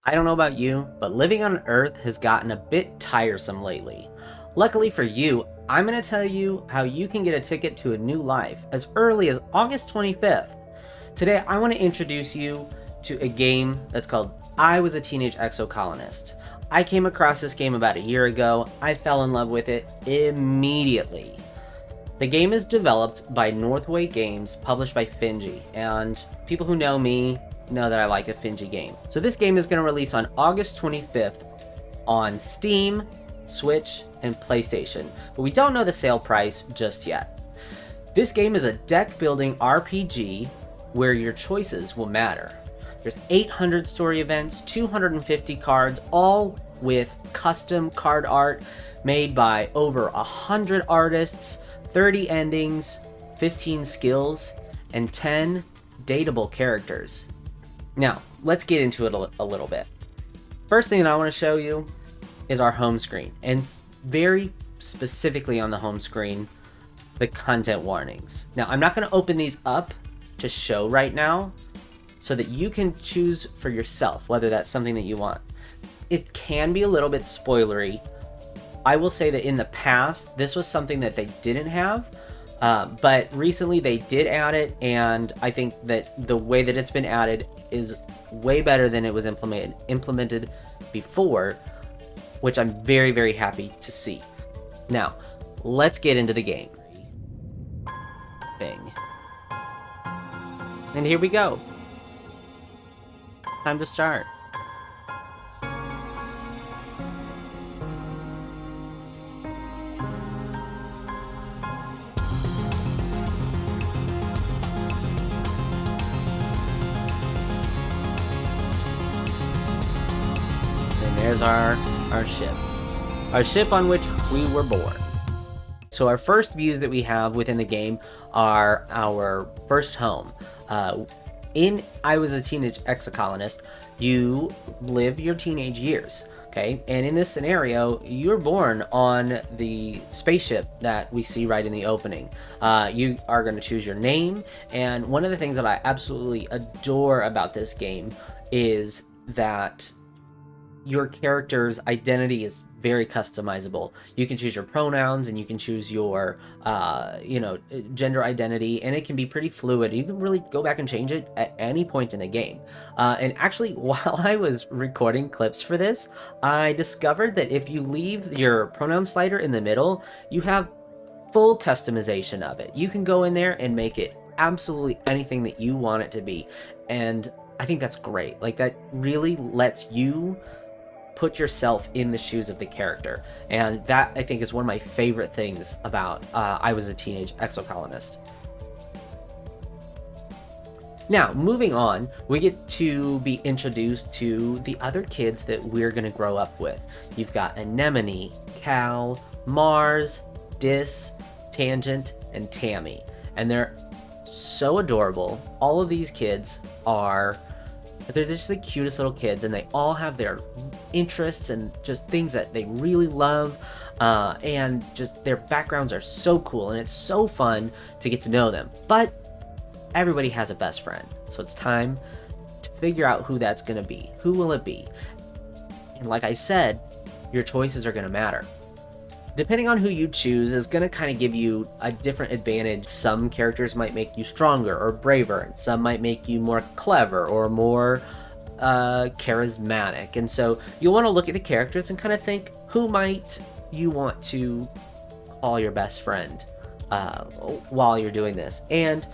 I don't know about you, but living on Earth has gotten a bit tiresome lately. Luckily for you, I'm going to tell you how you can get a ticket to a new life as early as August 25th. Today, I want to introduce you to a game that's called I Was a Teenage Exocolonist. I came across this game about a year ago. I fell in love with it immediately. The game is developed by Northway Games, published by Finji, and people who know me know that I like a Finji game. So this game is going to release on August 25th on Steam, Switch, and PlayStation, but we don't know the sale price just yet. This game is a deck-building RPG where your choices will matter. There's 800 story events, 250 cards, all with custom card art made by over 100 artists, 30 endings, 15 skills, and 10 dateable characters. Now, let's get into it a little bit. First thing that I want to show you is our home screen, and very specifically on the home screen, the content warnings. Now, I'm not going to open these up to show right now so that you can choose for yourself whether that's something that you want. It can be a little bit spoilery. I will say that in the past, this was something that they didn't have, but recently they did add it, and I think that the way that it's been added is way better than it was implemented before, which I'm very, very happy to see. Now, let's get into the game. Bing. And here we go. Time to start. And there's our ship. Our ship on which we were born. So our first views that we have within the game are our first home. In I Was a Teenage Exocolonist, you live your teenage years, okay? And in this scenario, you're born on the spaceship that we see right in the opening. You are going to choose your name, and one of the things that I absolutely adore about this game is that your character's identity is very customizable. You can choose your pronouns, and you can choose your gender identity, and it can be pretty fluid. You can really go back and change it at any point in the game. And actually, while I was recording clips for this, I discovered that if you leave your pronoun slider in the middle, you have full customization of it. You can go in there and make it absolutely anything that you want it to be, and I think that's great. Like, that really lets you put yourself in the shoes of the character, and that, I think, is one of my favorite things about I Was a Teenage Exocolonist. Now, moving on, we get to be introduced to the other kids that we're going to grow up with. You've got Anemone, Cal, Mars, Dis, Tangent, and Tammy, and they're so adorable. All of these kids they're just the cutest little kids, and they all have their interests and just things that they really love, and just their backgrounds are so cool, and it's so fun to get to know them. But everybody has a best friend, so it's time to figure out who that's going to be. Who will it be? And like I said, your choices are going to matter. Depending on who you choose is going to kind of give you a different advantage. Some characters might make you stronger or braver, and some might make you more clever or more charismatic. And so you'll want to look at the characters and kind of think, who might you want to call your best friend while you're doing this? And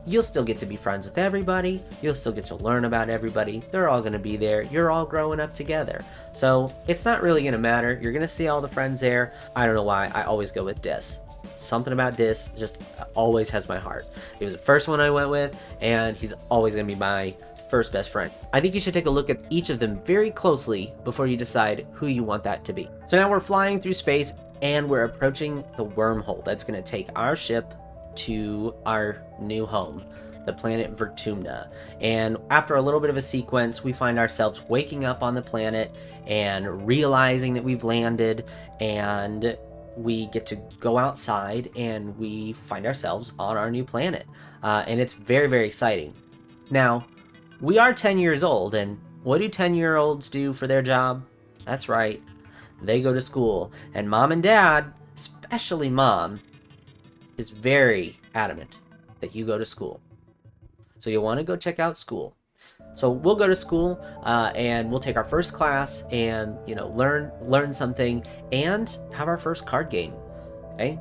you'll still get to be friends with everybody. You'll still get to learn about everybody. They're all going to be there. You're all growing up together. So it's not really going to matter. You're going to see all the friends there. I don't know why. I always go with Dis. Something about Dis just always has my heart. He was the first one I went with, and he's always going to be my first best friend. I think you should take a look at each of them very closely before you decide who you want that to be. So now we're flying through space, and we're approaching the wormhole that's going to take our ship to our new home, the planet Vertumna. And after a little bit of a sequence, we find ourselves waking up on the planet and realizing that we've landed, and we get to go outside and we find ourselves on our new planet. And it's very, very exciting. Now, we are 10 years old, and What do 10-year-olds do for their job? That's right, they go to school. And mom and dad, especially mom, is very adamant that you go to school. So you'll want to go check out school. So we'll go to school and we'll take our first class and learn something and have our first card game. Okay.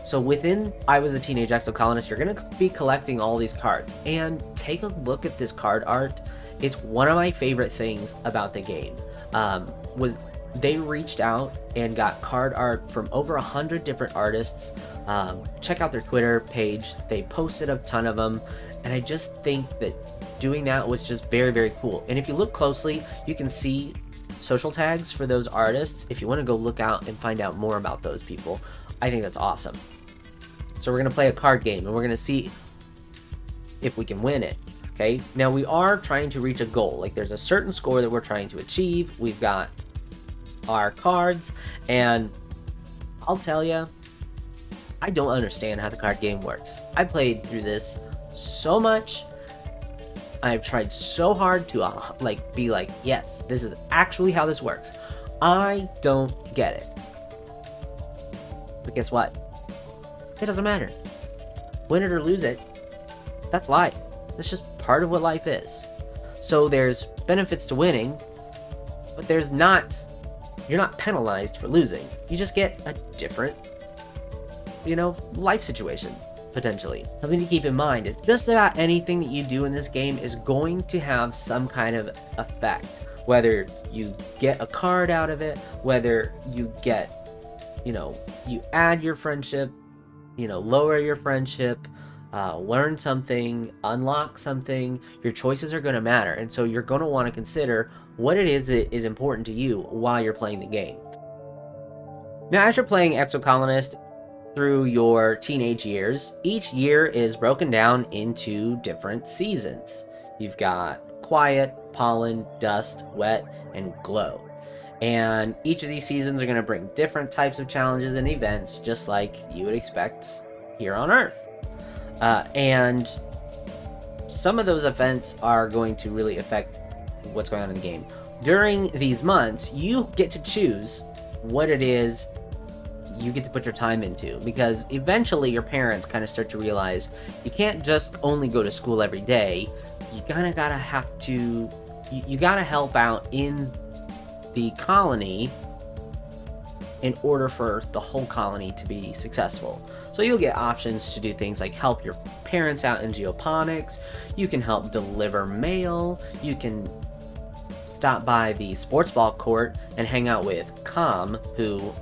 So within I Was a Teenage Exocolonist, you're going to be collecting all these cards. And take a look at this card art. It's one of my favorite things about the game. Was they reached out and got card art from over 100 different artists. Check out their Twitter page. They posted a ton of them. And I just think that doing that was just very, very cool. And if you look closely, you can see social tags for those artists. If you want to go look out and find out more about those people, I think that's awesome. So we're going to play a card game, and we're going to see if we can win it, okay? Now, we are trying to reach a goal. Like, there's a certain score that we're trying to achieve. We've got our cards, and I'll tell you, I don't understand how the card game works. I played through this so much. I've tried so hard to, be like, yes, this is actually how this works. I don't get it. But guess what? It doesn't matter. Win it or lose it, that's life. That's just part of what life is. So there's benefits to winning, but you're not penalized for losing. You just get a different, life situation, potentially. Something to keep in mind is just about anything that you do in this game is going to have some kind of effect. Whether you get a card out of it, whether you get, you add your friendship, lower your friendship, learn something, unlock something, your choices are going to matter. And so you're going to want to consider what it is that is important to you while you're playing the game. Now, as you're playing Exocolonist through your teenage years, each year is broken down into different seasons. You've got Quiet, Pollen, Dust, Wet, and Glow. And each of these seasons are going to bring different types of challenges and events, just like you would expect here on Earth. And some of those events are going to really affect what's going on in the game. During these months, you get to choose what it is you get to put your time into, because eventually your parents kind of start to realize you can't just only go to school every day. You gotta help out in the colony in order for the whole colony to be successful. So you'll get options to do things like help your parents out in geoponics, you can help deliver mail, you can stop by the sports ball court and hang out with Com, who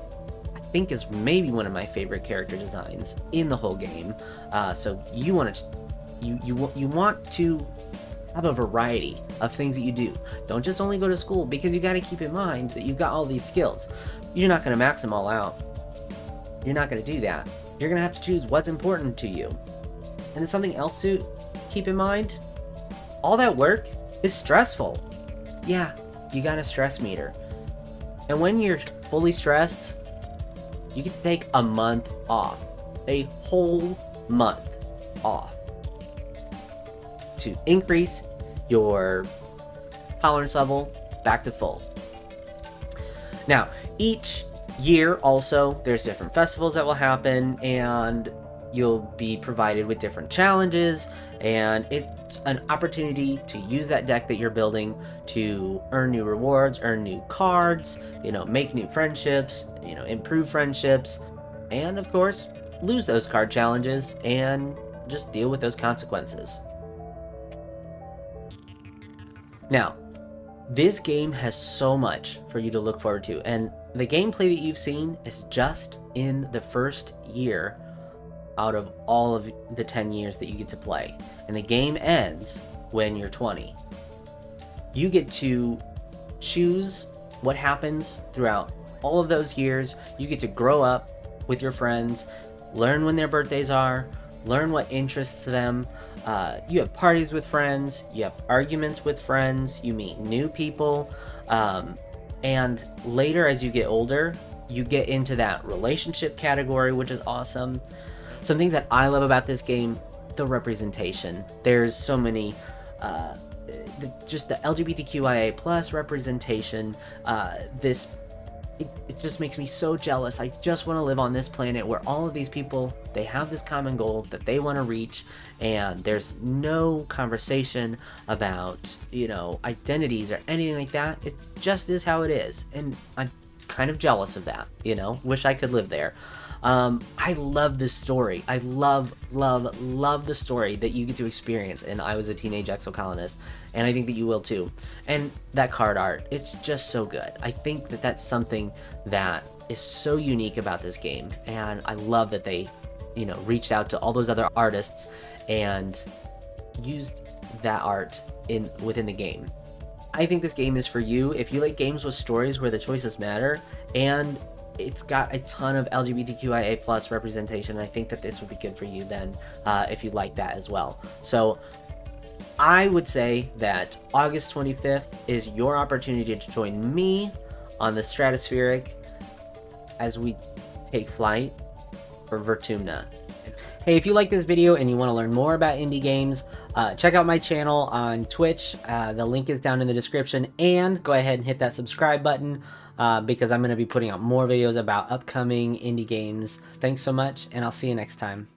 I think is maybe one of my favorite character designs in the whole game. So you want to have a variety of things that you do. Don't just only go to school, because you got to keep in mind that you've got all these skills. You're not going to max them all out. You're not going to do that. You're going to have to choose what's important to you. And then something else to keep in mind, all that work is stressful. Yeah, you got a stress meter. And when you're fully stressed, you get to take a month off. A whole month off. To increase your tolerance level back to full. Now, each year also, there's different festivals that will happen, and you'll be provided with different challenges, and it's an opportunity to use that deck that you're building to earn new rewards, earn new cards, make new friendships, improve friendships, and of course, lose those card challenges and just deal with those consequences. Now, this game has so much for you to look forward to, and the gameplay that you've seen is just in the first year out of all of the 10 years that you get to play. And the game ends when you're 20. You get to choose what happens throughout all of those years. You get to grow up with your friends, learn when their birthdays are, learn what interests them. You have parties with friends, you have arguments with friends, you meet new people, and later as you get older, you get into that relationship category, which is awesome. Some things that I love about this game: the representation. There's so many, just the LGBTQIA plus representation. It just makes me so jealous. I just want to live on this planet where all of these people, they have this common goal that they want to reach, and there's no conversation about, identities or anything like that. It just is how it is, and I'm kind of jealous of that, wish I could live there. I love this story. I love the story that you get to experience in I Was a Teenage Exocolonist, and I think that you will too. And that card art, it's just so good. I think that that's something that is so unique about this game, and I love that they, reached out to all those other artists and used that art within the game. I think this game is for you if you like games with stories where the choices matter, and it's got a ton of LGBTQIA plus representation. I think that this would be good for you then, if you like that as well. So I would say that August 25th is your opportunity to join me on the Stratospheric as we take flight for Vertumna. Hey, if you like this video and you want to learn more about indie games, check out my channel on Twitch. The link is down in the description, and go ahead and hit that subscribe button, because I'm going to be putting out more videos about upcoming indie games. Thanks so much, and I'll see you next time.